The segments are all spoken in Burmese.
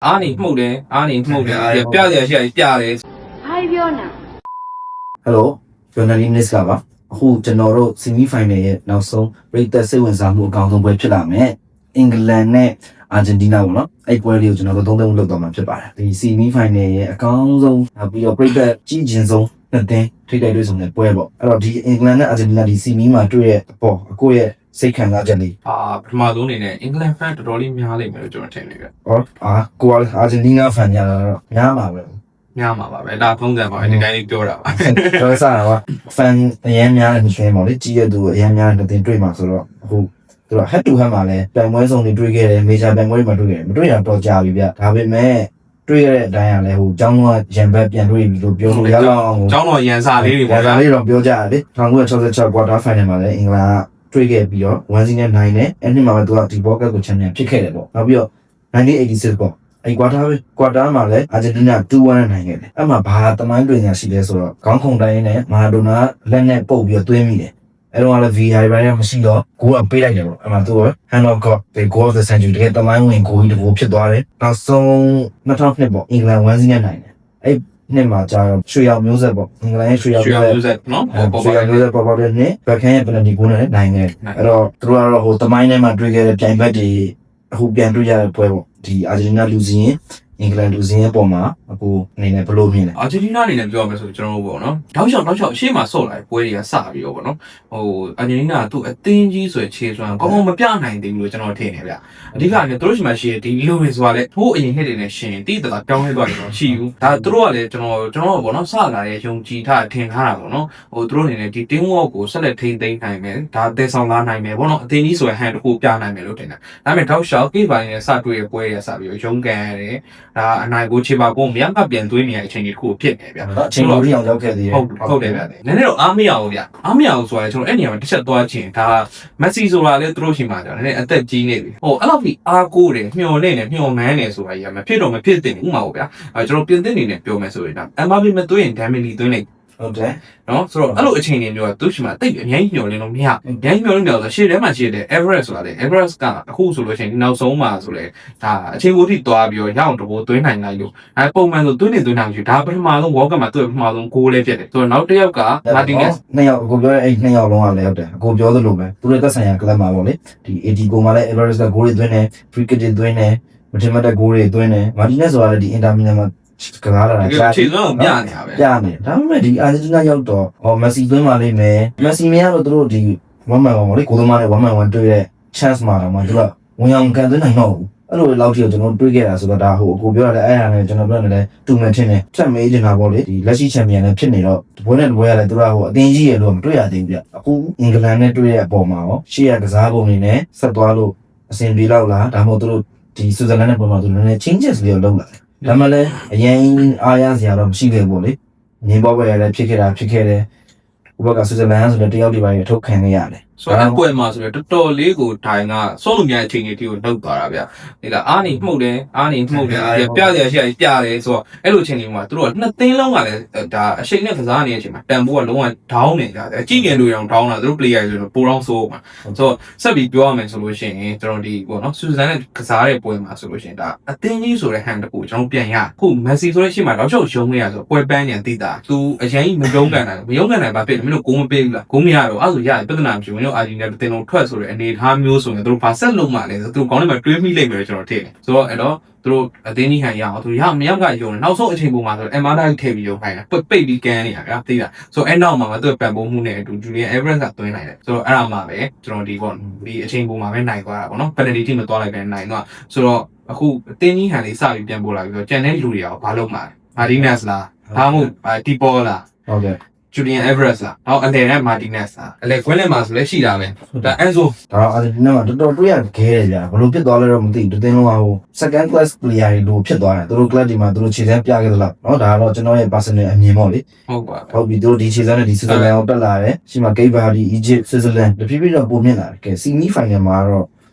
အားနေမှုတ်တယ်အားနေမှုတ်တယ်ပြရရှိပြတယ်ဘာပြောနာ Hello journalist ကပါအခုကျွန်တော်တို့ semi final ရဲ့နောက်ဆုံးပြည်သက်စိတ်ဝင်စားမှုအကောင်းဆုံးပွဲဖြစ်လာမယ်အင်္ဂလန်နဲ့အာဂျင်တီးနားပေါ့နော်အဲ့ပွဲလေးကိုကျွန်တော်တို့သုံးလုပ်တော့မှာဖြစ်ပါတယ်ဒီ semi final ရဲ့အကောင်းဆုံးပြီးတော့ပြည်သက်ကြည့်ကျင်ဆုံးနှစ်သင်းထိပ်တိုက်တွေ့ဆုံတဲ့ပွဲပေါ့အဲ့တော့ဒီအင်္ဂလန်နဲ့အာဂျင်တီးနားဒီ semi မှာတွေ့ရတဲ့အပေါ်အကိုရဲ့စိတ်ခံစားချက်လေးပထမဆုံးအနေနဲ့အင်္ဂလန် fan တော်တော်လေးများလိမ့်မယ်လို့ကျွန်တော်ထင်နေတယ်ဟောကိုကအာဂျင်တီးနား fan ညာတော့များပါပဲများမှာပါပဲဒါထုံးစံပါပဲဒီတိုင်းလေးပြောတာပါတော့စားတာက fan အရင်များတဲ့ရှင်ပေါ့လေကြီးရသူအရင်များတဲ့တင်တွေ့မှာဆိုတော့အခုသူက head to head မှာလဲပြိုင်ပွဲစုံတွေတွေ့ခဲ့တယ် major ပြိုင်ပွဲတွေမှာတွေ့ခဲ့တယ်မတွေ့ရတော့ကြာပြီဗျဒါပေမဲ့တွေ့ရတဲ့အတိုင်းကလည်းဟိုကျောင်းကရန်ဘက်ပြန်တွေ့ပြီလို့ပြောလို့ရလောက်အောင်ကျောင်းတော်ရန်စာလေးတွေပေါ့ဗျာရန်စာလေးတော့ပြောကြရတယ်1966 quarter final မှာလည်းအင်္ဂလန်ကတွေ့ခဲ့ပြီးတော့1-0နဲ့နိုင်တယ်အဲ့ဒီမှာပဲသူကဒီဘောကတ်ကိုချန်ပီယံဖြစ်ခဲ့တယ်ပေါ့နောက်ပြီးတော့1986ပေါ့အဲ့ကွာတာမှာလည်းအာဂျင်တီးနား 2-1 နဲ့နိုင်ခဲ့တယ်အဲ့မှာဘာတမိုင်းတွင်ညာရှိလဲဆိုတော့ခေါင်းခုန်တိုင်းနဲ့မာဒိုနာလက်နဲ့ပုတ်ပြီးတော့သွင်းမိတယ်အဲ့တော့လည်း VAR ဘက်မရှိတော့ဂိုးကပေးလိုက်တယ်ပေါ့အဲ့မှာသူက hand of god the goal of the century တကယ်တမိုင်းဝင်ဂိုးကြီးတစ်ခုဖြစ်သွားတယ်နောက်ဆုံး2002ပေါ့အင်္ဂလန်1-0နဲ့နိုင်တယ်အဲ့နှစ်မှာကြာတော့ရွှေရောင်မျိုးဆက်ပေါ့အင်္ဂလန်ရဲ့ရွှေရောင်မျိုးဆက်နော်ရွှေရောင်မျိုးဆက်ပေါ်တဲ့နှစ်ဘက်ခန်းရဲ့ penalty goal နဲ့နိုင်တယ်အဲ့တော့သူတို့ကတော့ဟိုတမိုင်းထဲမှာတွေ့ခဲ့တဲ့ပြိုင်ဘက်တွေအခုပြန်တွေ့ရတဲ့ပွဲပေါ့ဒီအာဂျင်တီးနားလူစီရင်အင်္ဂလန်လူစီရင်ပေါ်မှာအခုအနေနဲ့ဘယ်လိုမြင်လဲအာဂျင်တီးနားအနေနဲ့ပြောရမယ်ဆိုကျွန်တော်တို့ပေါ့နော်တောက်လျှောက်အရှိမဆော့လာပွဲတွေကစပြီးတော့ပေါ့နော်ဟိုအာဂျင်တီးနားသူ့အသင်းကြီးဆိုခြေစွမ်းကောင်းကောင်းမပြနိုင်သေးဘူးလို့ကျွန်တော်ထင်နေဗျအဓိကအနေနဲ့သူတို့ရှိမှရှိဒီလိုပဲဆိုတာလေဟိုးအရင်နှစ်တွေနဲ့ရှင်တိတလာပြောင်းလဲသွားတယ်တော့ရှိဘူးဒါသူတို့ကလည်းကျွန်တော်ပေါ့နော်စလာရဲ့ယုံကြည်ထားထင်ထားတာပေါ့နော်ဟိုသူတို့အနေနဲ့ဒီ team work ကိုဆက်လက်ထိန်းသိမ်းနိုင်မယ်ဒါအသေးဆောင်လာနိုင်မယ်ပေါ့နော်အသင်းကြီးဆိုရင်ဟန်တစ်ခုပြနိုင်မယ်လို့ထင်တာဒါပေမဲ့တောက်လျှောက်ကိပိုင်းနဲ့စတွေ့ရပွဲရစပြီးတော့ရုန်းကန်ရတယ်ဒါအနိုင်ကိုခြေပါကိုမြတ်ဖတ်ပြန်သွင်းနေတဲ့အချိန်ကြီးတစ်ခုဖြစ်နေဗျာအချိန်လိုပြောင်းရောက်ခဲ့သေးတယ်ဟုတ်တယ်ဗျာနည်းနည်းတော့အားမရဘူးဗျာအားမရဘူးဆိုရင်ကျွန်တော်အဲ့နေရာမှာတစ်ချက်သွားချင်းဒါမက်ဆီဆိုတာလေသူတို့ရှိမှကြာနည်းနည်းအသက်ကြီးနေပြီဟိုအဲ့လောက်ကြီးအားကိုးတယ်မျှော်လင့်တယ်မျှော်မှန်းတယ်ဆိုတာကြီးကမဖြစ်တော့မဖြစ်တင်ဘူးဥမာပေါ့ဗျာကျွန်တော်ပြင်သစ်နေနဲ့ပြောမယ်ဆိုရင်ဒါအမဘီမသွင်းရင်ဒမ်မီလီသွင်းလိုက်ဟုတ်တယ်နော်ဆိုတော့အဲ့လိုအချိန်တွေမျိုးကသူ့ရှိမှတိတ်အများကြီးမျှော်လင့်လို့မရအများကြီးမျှော်လင့်တယ်ဆိုရှေ့ထဲမှာရှိတဲ့ Everest ဆိုတာလေ Everest ကအခုဆိုလို့ရှိရင်ဒီနောက်ဆုံးမှာဆိုလေဒါအချိန်ကိုထိသွားပြီးတော့ရအောင်တဘောသွင်းနိုင်လိုက်လို့အဲပုံမှန်ဆိုသွင်းနိုင်ရှိဒါပထမဆုံး World Cup မှာသူ့ပထမဆုံးဂိုးလေးဖြစ်တယ်ဆိုတော့နောက်တစ်ယောက်က Martinez နှစ်ယောက်ကိုပြောတဲ့အဲ့နှစ်ယောက်လုံးကလည်းဟုတ်တယ်အကိုပြောသလိုပဲသူတို့သက်ဆိုင်ရာကလပ်မှာပေါ့လေဒီ AD ကိုမှလည်း Everest ကဂိုးတွေသွင်းတယ် free kick တွေသွင်းတယ်မထင်မှတ်တဲ့ဂိုးတွေသွင်းတယ် Martinez ဆိုတာလည်းဒီ Inter Milan မှာကစားလာတာကြာခြေစွမ်းကိုပြနေတာပဲပြနေဒါပေမဲ့ဒီအာဂျင်တီးနားရောက်တော့မက်ဆီသွင်းပါလိမ့်မယ်မက်ဆီမရတော့သူတို့ဒီ1-1ပေါ့လေကိုသမားနဲ့1-1တွေ့တဲ့ chance မှာတော့မှသူကဝင်အောင်ကန်သွင်းနိုင်တော့ဘူးအဲ့လိုလောက်ထိကျွန်တော်တွေးခဲ့တာဆိုတော့ဒါဟိုအကိုပြောရတယ်အဲ့ဟာနဲ့ကျွန်တော်ပြောနေတယ်တူမယ်ထင်တယ်ချက်မေးနေတာပေါ့လေဒီလက်ရှိချန်ပီယံလည်းဖြစ်နေတော့ဘွဲနဲ့ဘွဲရတယ်သူကဟိုအတင်းကြီးရလို့မတွေ့ရသေးဘူးဗျအခုအင်္ဂလန်နဲ့တွေ့တဲ့အပေါ်မှာရောရှေ့ရကစားပုံတွေနဲ့ဆက်သွားလို့အဆင်ပြေလောက်လားဒါမှမဟုတ်သူတို့ဒီဆွစ်ဇာလန်နဲ့ပုံမှာသူလည်း changes လေးလုပ်လာတယ်ဒါမှလည်းအရင်အားရစရာတော့မရှိခဲ့ဘူးလေငင်းဘောပဲလည်းဖြစ်ခဲ့တယ်ဥပကဆွစ်ဇာလန်ဆိုတဲ့တယောက်ဒီပိုင်းထုတ်ခံခဲ့ရတယ်ဆိုတော့အကွယ်မှာဆိုတော့တော်တော်လေးကိုထိုင်ကစိုးလို့များအချိန်ကြီးတီကိုနှုတ်သွားတာဗျဒီလားအားနေမှုတ်တယ်ပြရရှိပြတယ်ဆိုတော့အဲ့လိုအချိန်လေးမှာသူတို့ကနှစ်သိန်းလုံးကလည်းဒါအချိန်နဲ့ကစားနေတဲ့အချိန်မှာတန်ဖိုးကလုံးဝဒေါင်းနေကြတယ်အကြည့်ငယ်လို့ရအောင်ဒေါင်းလာသူတို့ player ဆိုတော့ပိုတော့ဆိုးမှာဆိုတော့ဆက်ပြီးပြောရမယ်ဆိုလို့ရှိရင်ကျွန်တော်ဒီပေါ့နော်ဆူဇန်နဲ့ကစားတဲ့ပွဲမှာဆိုလို့ရှိရင်ဒါအသင်းကြီးဆိုတဲ့ဟန်တကူကျွန်တော်ပြန်ရခုမက်ဆီဆိုတဲ့ရှေ့မှာတော့ချုပ်ရုံးနေရဆိုပွဲပန်းညံတိတာသူအရင်မယုံကန်တာမယုံကန်နိုင်ပါဖြစ်တယ်မင်းတို့ဂိုးမပေးဘူးလားဂိုးမရတော့အဲ့ဆိုရတယ်ပြဿနာမရှိဘူးအာဂျင်တီးနားတင်လုံးထွက်ဆိုတဲ့အနေထားမျိုးဆိုရင်တို့ဘာဆက်လုံးမှလဲဆိုသူကောင်းနေမှာတွေးမိလိမ့်မယ်ကျွန်တော်ထင်တယ်ဆိုတော့အဲ့တော့တို့အတင်းကြီးဟန်ရအောင်သူရမရောက်ကယုံတယ်နောက်ဆုံးအချိန်ပုံမှာဆိုအမားတိုင်းထည့်ပြီးယုံခိုင်းတာပိတ်ပြီးကန်နေတာဗျာသိလားဆိုအဲ့နောက်မှာသူ့ပံ့ပိုးမှုနဲ့အတူ Julian Everest ကသွင်းနိုင်တယ်ဆိုတော့အဲ့ဒါမှပဲကျွန်တော်ဒီပေါ့ဒီအချိန်ပုံမှာပဲနိုင်သွားတာပေါ့နော် penalty ထိမသွားလိုက်ပဲနိုင်သွားဆိုတော့အခုအတင်းကြီးဟန်လေးစပြီးပြန်ပို့လာပြီးတော့ကျန်တဲ့လူတွေရောဘာလုပ်မှာလဲ Martinez လားဒါမှမဟုတ်တီပေါ်လားဟုတ်ကဲ့Julian Everest လားဟောအလဲနဲ့ Martinez လားအလဲခွင်းလဲမှာဆိုလဲရှိတာပဲဒါအဲဆိုဒါအာဂျင်တီးနားမှာတော်တော်တွေ့ရခဲတယ်ကြာဘလို့ဖြစ်သွားလဲတော့မသိဘူးတင်းလုံးကဟို second class player တွေလို့ဖြစ်သွားတယ်သူတို့ club ဒီမှာသူတို့ခြေစမ်းပြခဲ့သလားเนาะဒါကတော့ကျွန်တော်ရဲ့ personal အမြင်ပေါ့လေဟုတ်ပါဟုတ်ပြီသူတို့ဒီခြေစမ်းနဲ့ဒီ Switzerland ကိုတက်လာတယ်ရှိမှာ Cape Verde Egypt Switzerland တဖြည်းဖြည်းတော့ပုံမြင်လာတယ်ကဲ semi final မှာတော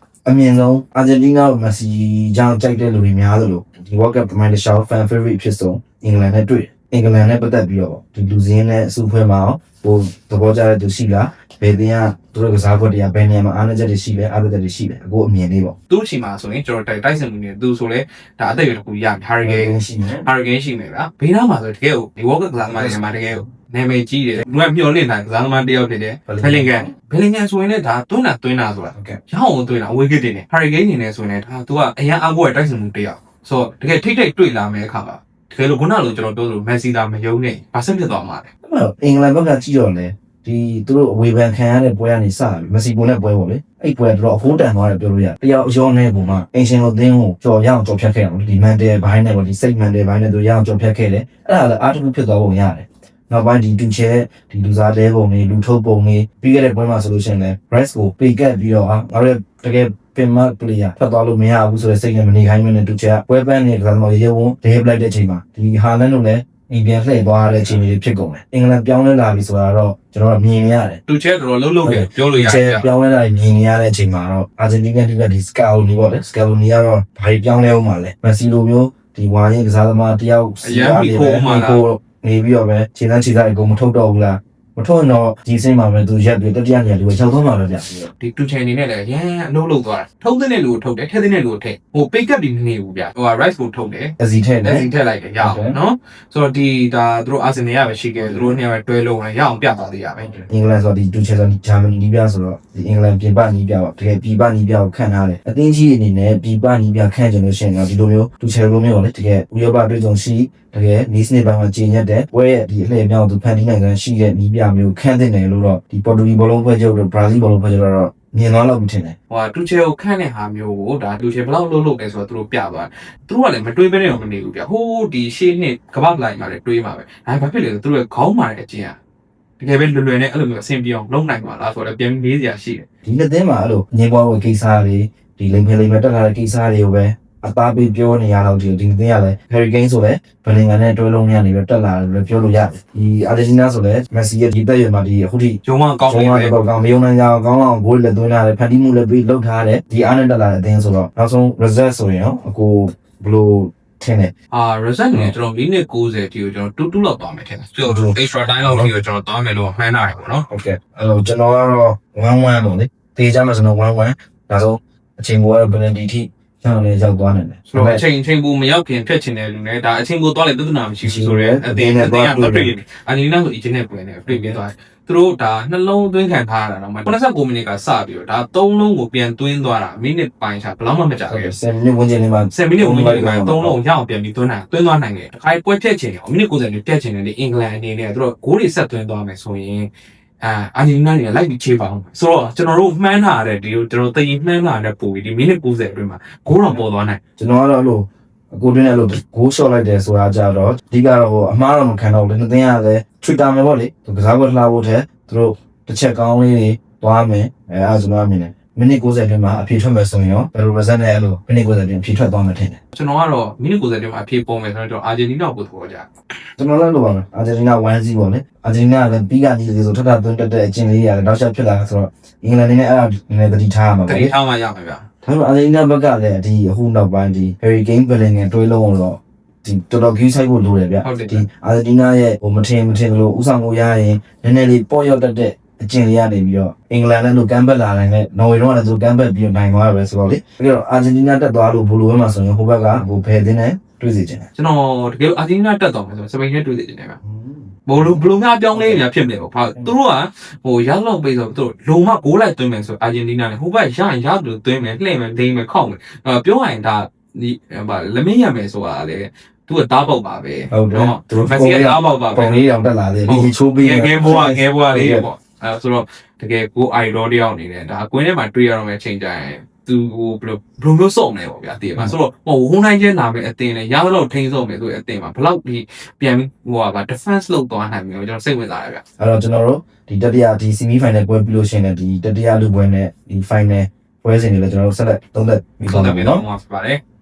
့အမြင်ဆုံးအာဂျင်တီးနားကိုမက်ဆီကြောင့်ကြိုက်တဲ့လူတွေများသလိုဒီ World Cup တမိုင်းတစ်လျှောက် fan favorite ဖြစ်ဆုံးအင်္ဂလန်နဲ့တွေ့တယ် အင်္ဂလန်နဲ့ပတ်သက်ပြီးတော့ဒီလူစင်းနဲ့အစုဖွဲ့မှာဟိုသဘောကျတဲ့သူရှိလားဘယ်တင်ကသူတို့ကစားကွက်တွေကဘယ်နေရာမှာအားနည်းချက်တွေရှိလဲအားနည်းချက်တွေရှိလဲအခုအမြင်လေးပေါ့ သူ့အချိန်မှာဆိုရင်ကျွန်တော်တိုက်စင်မှုနေသူဆိုလဲဒါအသက်အရွယ်တစ်ခုရဟာရီဂိမ်း ရှိမယ် ဟာရီဂိမ်းရှိမယ်ဗျာဘေးနားမှာဆိုတကယ်ကိုဒီဝေါ့ကကစားသမားတွေမှာတကယ်ကိုနာမည်ကြီးတယ်လူကမျှော်လင့်တာကစားသမားတစ်ယောက်ဖြစ်တယ်ဘယ်လင်ကန်ဆိုရင်လည်းဒါတွန်းတာဆိုတာ ဟုတ်ကဲ့ ရအောင်တွန်းတာအဝေးကစ်တင်တယ်ဟာရီဂိမ်းနေနေဆိုရင်လည်းဒါ तू ကအရန်အဘောရဲ့တိုက်စင်မှုတစ်ယောက်ဆိုတော့တကယ်ထိတ်ထိတ်တွေ့လာမယ့်အခါမှာတကယ်လို့ခုနကကျွန်တော်ပြောသလိုမက်ဆီသာမယုံနဲ့ဘာဆက်ဖြစ်သွားမှာလဲ အင်္ဂလန်ဘက်ကကြည့်တော့လေဒီသူတို့အဝေဖန်ခံရတဲ့ပွဲကနေစတယ်မက်ဆီပိုနဲ့ပွဲပေါ့လေအဲ့ပွဲကတော့အဖိုးတန်သွားတယ်ပြောလို့ရတယောက်အရောနဲ့ပုံမှာအင်ရှင်လိုသင်းကိုကြော်ရအောင်ကြော်ဖြတ်ခဲ့အောင်ဒီမန်တယ်ဘိုင်းနဲ့ပေါ့ဒီစိတ်မန်တယ်ဘိုင်းနဲ့သူရအောင်ကြော်ဖြတ်ခဲ့တယ်အဲ့ဒါလည်းအားတစ်ခုဖြစ်သွားပုံရတယ်နောက်ပိုင်းဒီတူချဲဒီလူစားလဲပုံတွေလူထုတ်ပုံတွေပြီးခဲ့တဲ့ပွဲမှာဆိုလို့ရှိရင်လည်း Rice ကိုပေကတ်ပြီးတော့ငါတို့တကယ်ပင်မပလေယာဖတ်သွားလို့မရဘူးဆိုတဲ့စိတ်နဲ့မနေခိုင်းမနဲ့တူချဲပွဲပန်းနေကစားသမားရေဝုန်းဒေးပလိုက်တဲ့အချိန်မှာဒီဟာလန်တို့လည်းအိမ်ပြန်လှည့်သွားတဲ့အချိန်တွေဖြစ်ကုန်တယ်အင်္ဂလန်ပြောင်းလဲလာပြီဆိုတာတော့ကျွန်တော်မြင်နေရတယ် သူချဲတော်တော်လှုပ်ခဲ့ပြောလို့ရတယ် ပြောင်းလဲလာမြင်နေရတဲ့အချိန်မှာတော့အာဂျင်တီးနားဒီစကာလိုနီပေါ့လေစကာလိုနီကတော့ဘာပြောင်းလဲအောင်ပါလဲမက်ဆီလိုမျိုးဒီဝါရင်ကစားသမားတယောက်နေပြီးတော့ပဲခြေတန်းခြေသားအကုန်မထုတ်တော့ဘူးလားမထုတ်ရင်တော့ဒီစိတ်မှာပဲသူရက်ပြီးတတိယနေရာဒီကိုရောက်သွားမှာပဲဗျ ဒီတူချန်နေနဲ့လည်းရန်အနှုတ်လုပ်သွားတာထုံးတဲ့လူကိုထုတ်တယ်ထက်တဲ့လူကိုထည့်ဟိုပိတ်ကပ်ဒီမနေဘူးဗျဟို rice ကိုထုတ်တယ် အစီထည့် လက် တယ် စီထည့်လိုက်တယ်ရအောင်နော်ဆိုတော့ဒီဒါသူတို့အာဆင်နယ်ကပဲရှိခဲ့သူတို့နှစ်ယောက်ပဲတွဲလုံးရအောင်ပြသွားသေးရပဲ အင်္ဂလန်ဆိုတော့ဒီတူချဲဆိုဂျာမနီနီးပြဆိုတော့ဒီအင်္ဂလန်ပြင်ပနီးပြပေါ့တကယ်ပြည်ပနီးပြကိုခန့်ထားတယ်အသင်းကြီးအနေနဲ့ပြည်ပနီးပြခန့်ကြလို့ရှိရင်တော့ဒီလိုမျိုးတူချဲလိုမျိုးလေတကယ်ဥရောပပြည်ဆုံးရှိတကယ်နီးစနစ်ပိုင်းမှာကျင်းရက်တဲ့ပွဲရဲ့ဒီအလှည့်မြောက်သူဖန်တီးနိုင်ငံရှိတဲ့နီးပြမျိုးခန့်တဲ့နယ်လို့တော့ဒီပေါ်တူဂီဘောလုံးဖွဲ့ချုပ်တို့ဘရာဇီးဘောလုံးဖွဲ့ချုပ်တော့မြင်သွားလို့မထင်နဲ့ ဟိုတူချဲကိုခန့်တဲ့ဟာမျိုးကိုဒါတူချဲဘယ်လောက်လှုပ်လဲဆိုတော့သူတို့ပြသွားသူတို့ကလည်းမတွေးဘဲနဲ့တော့မနေဘူးဗျဟိုးဒီရှေ့နှစ်ကပတ်လိုက်မှာလည်းတွေးမှာပဲဒါဘာဖြစ်လဲဆိုသူတို့ရဲ့ခေါင်းမာတဲ့အကျဉ်းတကယ်ပဲလွယ်နဲ့အဲ့လိုမျိုးအဆင်ပြေအောင်လုပ်နိုင်မှာလားဆိုတော့ပြန်မေးစရာရှိတယ် ဒီနှစ်သင်းမှာအဲ့လိုငင်းပွားဖို့ကိစ္စတွေဒီလိမ်ဖယ်လိမ်မဲ့တက်လာတဲ့ကိစ္စတွေကိုပဲအသားပေးပြောနေရတော့ဒီသင်းကလည်း Harry Kane ဆိုလည်းဘယ်လင်ကန်နဲ့တွဲလုံးရနေပြီးတက်လာတယ်လို့ပြောလို့ရတယ်ဒီ Argentina ဆိုလည်း Messi ရဲ့ဒီတက်ရွယ်မှာဒီအခုထိ ဂျုံမကောင်းနေတယ် တော့ကောင်းမယုံနိုင်ကြအောင်ကောင်းအောင်ဂိုးလက်သွင်းလာတယ်ဖန်တီးမှုလည်းပြီးလောက်ထားတယ်ဒီအားနဲ့တက်လာတဲ့အသင်းဆိုတော့နောက်ဆုံး result ဆိုရင်ရောအကိုဘလို့ထင်တယ် result နဲ့ကျွန်တော်မိနစ်90တီကိုကျွန်တော်တူလောက်သွားမယ်ထင်တယ်ကျွန်တော် extra time လောက်တီကိုကျွန်တော်သွားမယ်လို့မှန်းထားတယ်ပေါ့နော် ဟုတ်ကဲ့အဲ့တော့ကျွန်တော်ကတော့1-1ပေါ့လေတေးကြမှာဆိုတော့1-1ဒါဆိုအချိန်ပေါ်ကတော့ penalty ထိကျွန်တော်လည်းရောက်သွားနိုင်တယ် ဆိုတော့အချိန်ကိုမရောက်ခင်ဖြတ်ချင်တဲ့လူနဲ့ဒါအချိန်ကိုသွားလေပြဿနာမရှိဘူးဆိုတော့အတင်းကတွေ့အနီနာဆိုအချင်းနဲ့ပွင့်နေတွေ့ပြသွားတယ်သူတို့ဒါနှလုံးသွင်းခံထားရတာတော့89မိနစ်ကစပြီးတော့ဒါ3လုံးကိုပြန်သွင်းသွားတာမိနစ်ပိုင်းချဘယ်တော့မှမကြာခဲ့ဘူး 7မိနစ်ဝန်းကျင်လေးမှာ 7မိနစ်ဝင်ပြီး3လုံးရအောင်ပြန်ပြီးသွင်းသွားနိုင်တယ်တခါပွဲဖြတ်ချင်အောင်မိနစ်90နဲ့ပြတ်ချင်တယ်လေအင်္ဂလန်အနေနဲ့သူတို့ဂိုးတွေဆက်သွင်းသွားမယ်ဆိုရင်အာဂျင်တီးနားတွေကလိုက်ပြီးချေးပါအောင်ဆိုတော့ကျွန်တော်တို့မှန်းထားရတဲ့ဒီကျွန်တော်တည်မှန်းထားတဲ့ပုံပြီးဒီမိနစ်90အတွင်းမှာဂိုးတော့ပေါ်သွားနိုင် ကျွန်တော်ကတော့အဲ့လိုအကိုတွင်းနဲ့အဲ့လိုဂိုးရှော့လိုက်တယ်ဆိုတာကြတော့အဓိကတော့ဟိုအမှားတော့မခံတော့ဘူးလေနှစ်သင်းကလည်း Twitter မှာပေါ့လေသူကစားပွဲလှဖို့တဲ့သူတို့တစ်ချက်ကောင်းလေးတွေသွားမယ်အဲကျွန်တော်အမြင်နဲ့မိနစ်90အတွင်းမှာအဖြေထွက်မယ်ဆိုရင်ရောဘယ်လို result နဲ့အဲ့လိုမိနစ်90အတွင်းအဖြေထွက်သွားမှာထင်တယ် ကျွန်တော်ကတော့မိနစ်90အတွင်းမှာအဖြေပေါ်မယ်ဆိုတော့အာဂျင်တီးနားကိုသဘောကျတယ် ကျွန်တော်လည်းလိုပါမယ်အာဂျင်တီးနား1-0ပေါ့လေအာဂျင်တီးနားကလည်းပြီးကနေဆိုထပ်ထပ်သွင်းတက်တဲ့အချင်းလေးရတယ်နောက်ချက်ဖြစ်လာဆိုတော့အင်္ဂလန်နေနဲ့အဲ့ဒါနည်းနည်းသတိထားရမှာ တ ပေါ့ တိ လေ ထားမှရမယ်ဗျာ ဒါပေမဲ့အာဂျင်တီးနားဘက်ကလည်းဒီအခုနောက်ပိုင်းဒီ Harry Kane Bellingham တွဲလုံးတော့ဒီတော်တော်ကြီးဆိုင်ဖို့လိုတယ်ဗျဒီအာဂျင်တီးနားရဲ့ဟိုမထင်လို့ဥဆောင်ကိုရရင်နည်းနည်းလေးပေါ့ရောက်တတ်တဲ့အကျင့်လေးရနေပြီးတော့အင်္ဂလန်နဲ့လို့ကမ်းဘက်လာနိုင်တဲ့နော်ဝေတော့လည်းသူကမ်းဘက်ပြီးနိုင်သွားရပဲဆိုတော့လေပြီးတော့အာဂျင်တီးနားတက်သွားလို့ဘလိုပဲမှာဆိုရင်ဟိုဘက်ကဟိုဖယ်တင်းနဲ့တွေ့စီခြင်းတယ် ကျွန်တော်တကယ်အာဂျင်တီးနားတက်သွားမယ်ဆိုတော့စပိန်နဲ့တွေ့သေးတယ်ဗျာဘလို့များပြောင်းလဲနေတာဖြစ်နေပေါ့သူတို့ကဟိုရောက်လောက်ပေးဆိုသူတို့လုံမဂိုးလိုက်သွင်းမယ်ဆိုအာဂျင်တီးနားနဲ့ဟိုဘက်ရရင်ရသူသွင်းမယ်လှည့်မယ်ဒိမ့်မယ်ခောက်မယ်ပြောရရင်ဒါဒီလက်မင်းရမယ်ဆိုတာလေသူကတားပေါက်ပါပဲ ဟုတ်တယ်သူတို့ မက်ဆီကတားပေါက်ပါပဲ ပုံလေးတောင်တက်လာတယ်ဒီချိုးပြီး ငယ်ဘွားလေးပေါ့ဆိုတော့တကယ်ကိုအိုင်ရောတယောက်အနေနဲ့ဒါကွင်းထဲမှာတွေ့ရတော့မယ့်အချိန်တိုင်းသူဟိုဘယ်လိုမျိုးစုံနေပေါ့ဗျာတည်ပါဆိုတော့ဟိုဟိုနိုင်ချင်းလာမယ့်အတင်းနဲ့ရသလောက်ထိန်းစုံမယ်ဆိုတဲ့အတင်းမှာဘလောက်ဒီပြန်ပြီးဟိုက defense လုပ်သွားနိုင်မျိုးကျွန်တော်စိတ်ဝင်စားရဗျာ အဲ့တော့ကျွန်တော်တို့ဒီတတိယဒီ semi final ပွဲပြီးလို့ရှိရင်ဒီတတိယလူပွဲနဲ့ဒီ final ပွဲစဉ်တွေလည်းကျွန်တော်တို့ဆက်လက်သုံးသပ်ပြီးသွားမယ်နော် ဟုတ်ပါတယ်